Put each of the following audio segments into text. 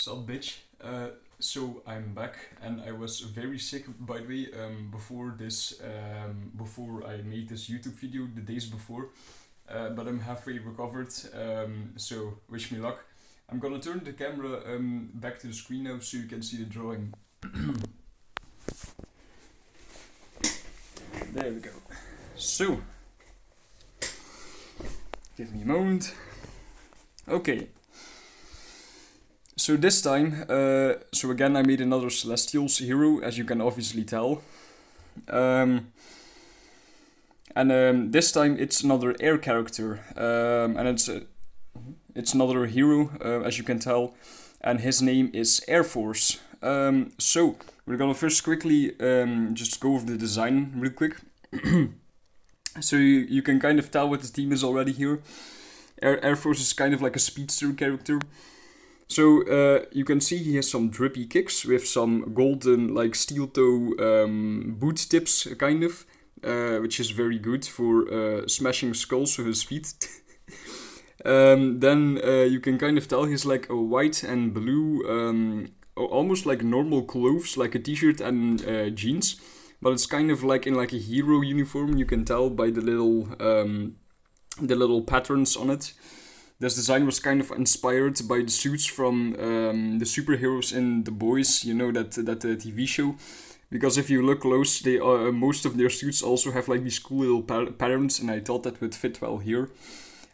Sup, bitch? So I'm back, and I was very sick, by the way, before I made this YouTube video the days before. But I'm halfway recovered, so wish me luck. I'm gonna turn the camera back to the screen now so you can see the drawing. There we go. So, give me a moment. Okay. So this time, so again I made another Celestials hero, as you can obviously tell. This time it's another air character, and it's another hero, as you can tell, and his name is Airforce. So we're gonna first quickly just go over the design real quick. So you can kind of tell what the theme is already here. Airforce is kind of like a speedster character. So you can see he has some drippy kicks with some golden like steel toe boot tips, kind of, which is very good for smashing skulls with his feet. Then you can kind of tell he's like a white and blue, almost like normal clothes, like a t-shirt and jeans, but it's kind of like in like a hero uniform. You can tell by the little patterns on it. This design was kind of inspired by the suits from the superheroes in The Boys, you know, that TV show. Because if you look close, they most of their suits also have like these cool little patterns, and I thought that would fit well here.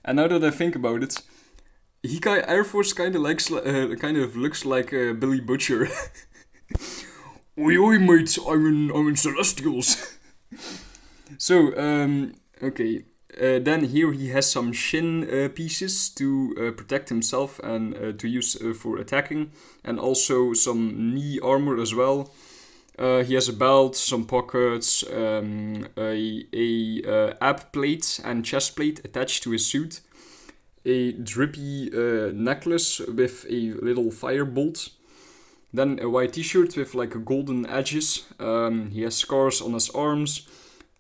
And now that I think about it, Airforce kind of looks like Billy Butcher. Oi oi mate, I'm in Celestials. So okay. Then here he has some shin pieces to protect himself and to use for attacking, and also some knee armor as well. He has a belt, some pockets, a ab plate and chest plate attached to his suit, a drippy necklace with a little firebolt, then a white t-shirt with like golden edges. He has scars on his arms.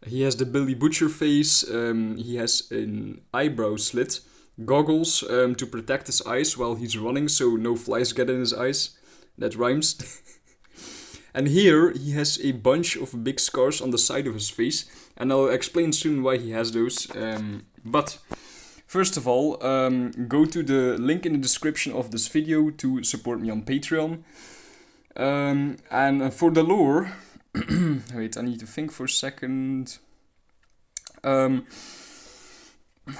He has the Billy Butcher face, he has an eyebrow slit, goggles to protect his eyes while he's running so no flies get in his eyes. That rhymes. And here he has a bunch of big scars on the side of his face, and I'll explain soon why he has those. But first of all, go to the link in the description of this video to support me on Patreon. And for the lore... Wait, I need to think for a second.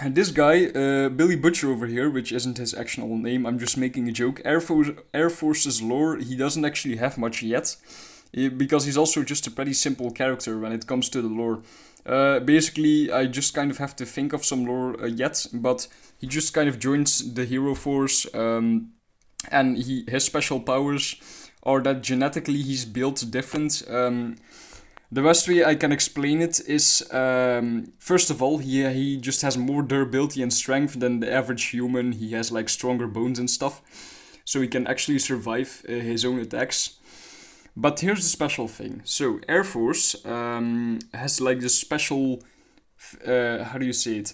This guy, Billy Butcher over here, which isn't his actual name, I'm just making a joke. Airforce's lore, he doesn't actually have much yet, because he's also just a pretty simple character when it comes to the lore. Basically, I just kind of have to think of some lore yet, but he just kind of joins the hero force, and his special powers or that genetically he's built different. The best way I can explain it is, first of all, he just has more durability and strength than the average human. He has like stronger bones and stuff, so he can actually survive his own attacks. But here's the special thing. So Airforce has like this special, how do you say it?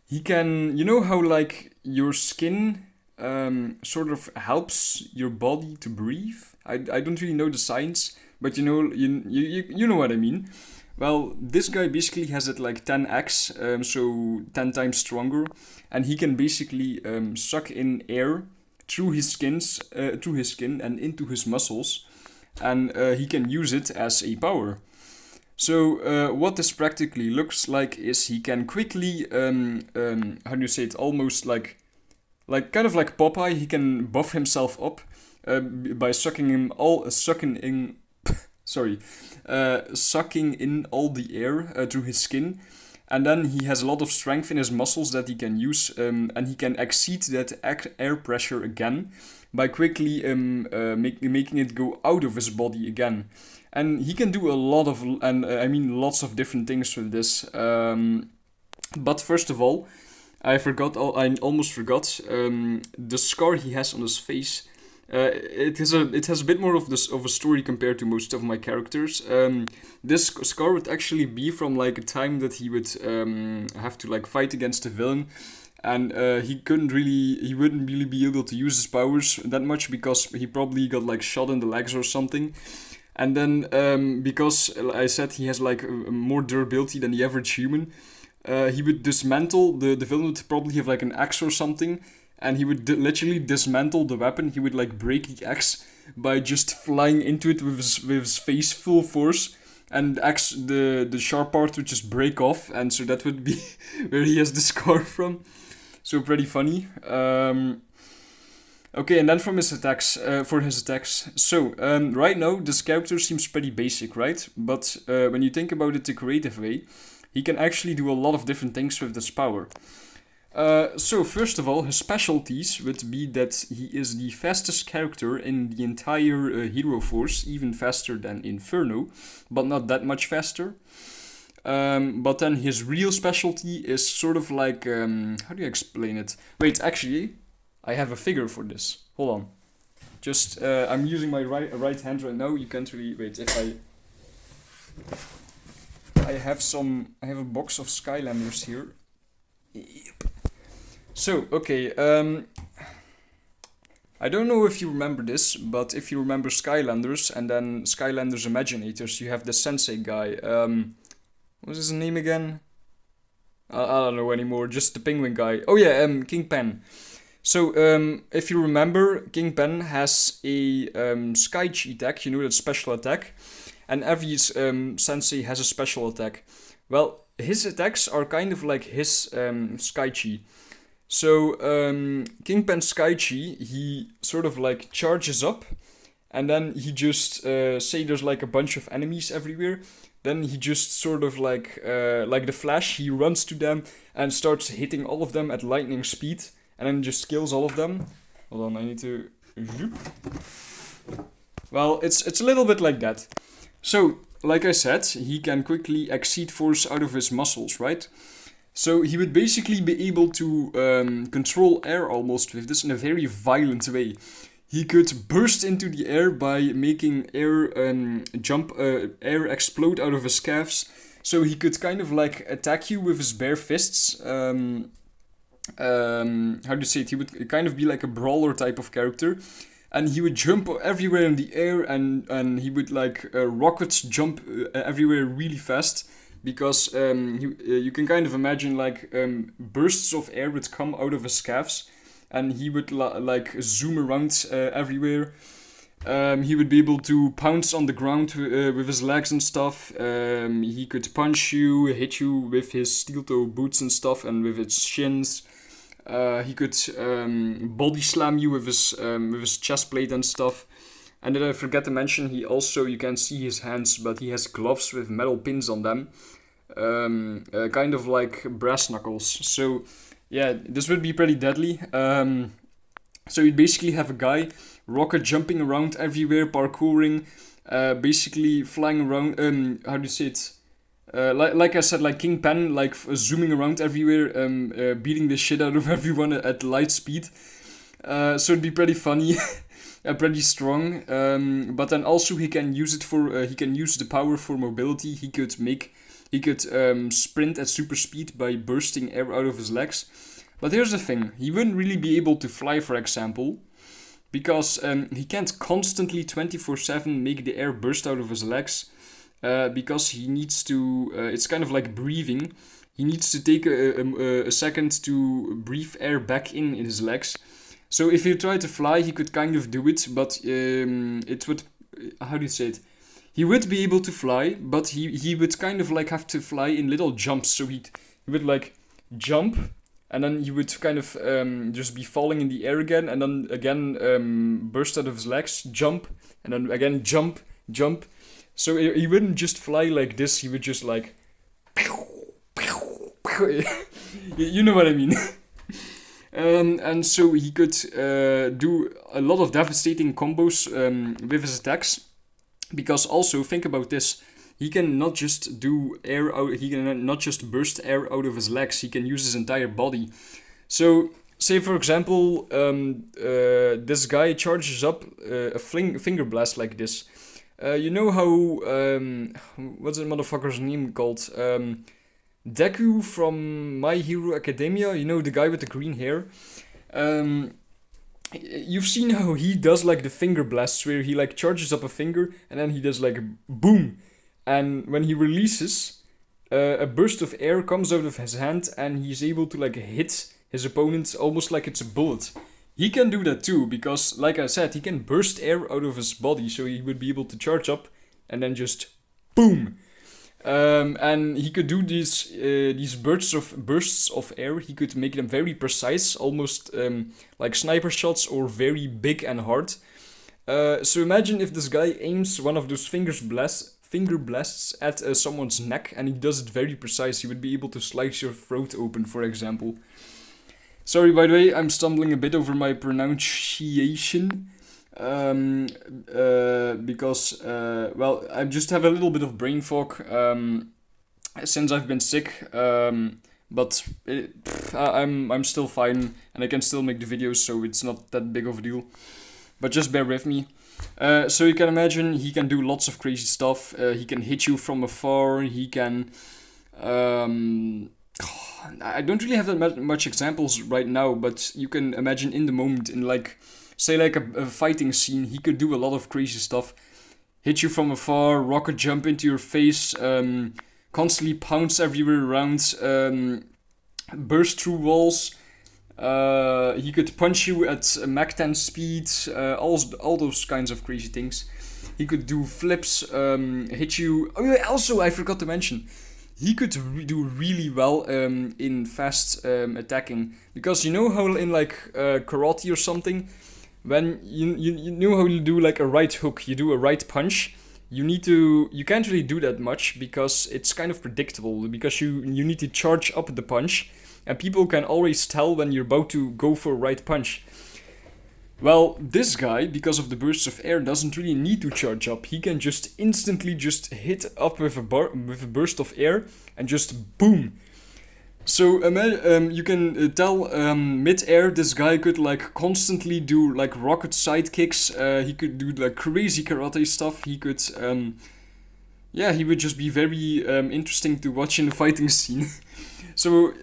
He can, you know how like your skin sort of helps your body to breathe. I don't really know the science, but you know what I mean. Well, this guy basically has it like 10x, so 10 times stronger, and he can basically suck in air through his skin and into his muscles, and he can use it as a power. So what this practically looks like is he can quickly, how do you say it, almost like kind of like Popeye, he can buff himself up by sucking in all the air through his skin, and then he has a lot of strength in his muscles that he can use, and he can exceed that air pressure again by quickly making it go out of his body again, and he can do lots of different things with this. But first of all, I almost forgot. The scar he has on his face. It has a bit more of a story compared to most of my characters. This scar would actually be from like a time that he would have to like fight against a villain, and he wouldn't really be able to use his powers that much because he probably got like shot in the legs or something. And then because I said he has like more durability than the average human, he would dismantle the villain would probably have like an axe or something, and he would literally dismantle the weapon. He would like break the axe by just flying into it with his face full force, and axe the sharp part would just break off, and so that would be where he has the scar from. So pretty funny. Okay, and then from his attacks, for his attacks. So right now this character seems pretty basic, right? But when you think about it the creative way, he can actually do a lot of different things with this power. So first of all, his specialties would be that he is the fastest character in the entire hero force, even faster than Inferno, but not that much faster. But then his real specialty is sort of like, how do you explain it? Wait, actually, I have a figure for this. Hold on. Just, I'm using my right hand right now. You can't really, wait, if I have a box of Skylanders here. Yep. So, okay, I don't know if you remember this, but if you remember Skylanders and then Skylanders Imaginators, you have the sensei guy. What's his name again? I don't know anymore, just the penguin guy. Oh yeah, Kingpin. So, if you remember, Kingpin has a Sky Chi attack, you know, that special attack. And every sensei has a special attack. Well, his attacks are kind of like his Sky Chi. So, Kingpin Sky Chi, he sort of like charges up, and then he just, say there's like a bunch of enemies everywhere, then he just sort of like the Flash, he runs to them and starts hitting all of them at lightning speed, and then just kills all of them. Hold on, I need to... Well, it's a little bit like that. So, like I said, he can quickly exceed force out of his muscles, right? So he would basically be able to control air almost with this in a very violent way. He could burst into the air by making air air explode out of his calves. So he could kind of like attack you with his bare fists. How do you say it? He would kind of be like a brawler type of character. And he would jump everywhere in the air, and he would like rockets jump everywhere really fast. Because you can kind of imagine like bursts of air would come out of his calves, and he would like zoom around everywhere. He would be able to pounce on the ground with his legs and stuff. He could punch you, hit you with his steel toe boots and stuff, and with his shins. He could body slam you with his chest plate and stuff. And then I forget to mention, he also, you can see his hands, but he has gloves with metal pins on them. Kind of like brass knuckles. So, yeah, this would be pretty deadly. So you'd basically have a guy rocket jumping around everywhere, parkouring, basically flying around, how do you say it? Like I said, like Kingpin, like zooming around everywhere, beating the shit out of everyone at light speed. So it'd be pretty funny. Pretty strong, but then also he can use it for he can use the power for mobility. He could sprint at super speed by bursting air out of his legs. But here's the thing: he wouldn't really be able to fly, for example, because he can't constantly 24/7 make the air burst out of his legs, because he needs to. It's kind of like breathing. He needs to take a second to breathe air back in his legs. So if he tried to fly, he could kind of do it, but it would, how do you say it? He would be able to fly, but he would kind of like have to fly in little jumps. So he would like jump, and then he would kind of just be falling in the air again, and then again burst out of his legs, jump, and then again jump. So he wouldn't just fly like this, he would just like, you know what I mean. And so he could do a lot of devastating combos with his attacks, because also think about this: he can not just do air out. He can not just burst air out of his legs. He can use his entire body. So, say for example, this guy charges up a finger blast like this. You know how what's the motherfucker's name called? Deku from My Hero Academia, you know, the guy with the green hair. Um, you've seen how he does like the finger blasts, where he like charges up a finger and then he does like boom, and when he releases, a burst of air comes out of his hand and he's able to like hit his opponent almost like it's a bullet. He can do that too because, like I said, he can burst air out of his body, so he would be able to charge up and then just boom. And he could do these bursts of air. He could make them very precise, almost like sniper shots, or very big and hard. So imagine if this guy aims one of those finger blasts at someone's neck, and he does it very precise. He would be able to slice your throat open, for example. Sorry, by the way, I'm stumbling a bit over my pronunciation. Because well, I just have a little bit of brain fog since I've been sick. But I'm still fine, and I can still make the videos, so it's not that big of a deal. But just bear with me. So you can imagine he can do lots of crazy stuff. He can hit you from afar. He can. I don't really have that much examples right now, but you can imagine in the moment, in like, say like a fighting scene, he could do a lot of crazy stuff. Hit you from afar, rocket jump into your face, constantly pounce everywhere around, burst through walls. He could punch you at Mach 10 speed, all those kinds of crazy things. He could do flips, hit you. Oh yeah, also I forgot to mention, he could do really well in fast attacking, because you know how in like karate or something, when you know how you do like a right hook, you do a right punch. You can't really do that much because it's kind of predictable, because you need to charge up the punch, and people can always tell when you're about to go for a right punch. Well, this guy, because of the bursts of air, doesn't really need to charge up. He can just instantly just hit up with a burst of air and just boom. So you can tell mid-air this guy could like constantly do like rocket side kicks. He could do like crazy karate stuff. He could he would just be very interesting to watch in the fighting scene. So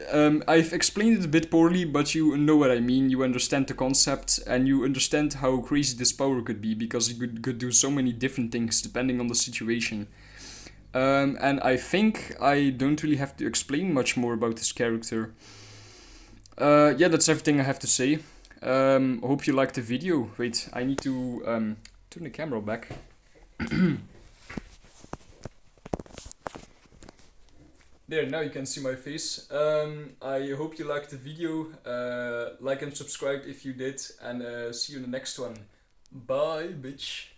I've explained it a bit poorly, but you know what I mean. You understand the concept, and you understand how crazy this power could be, because he could do so many different things depending on the situation. And I think I don't really have to explain much more about this character. Yeah, that's everything I have to say. Hope you liked the video. Wait, I need to turn the camera back. There, now you can see my face. I hope you liked the video. Like and subscribe if you did, and see you in the next one. Bye, bitch.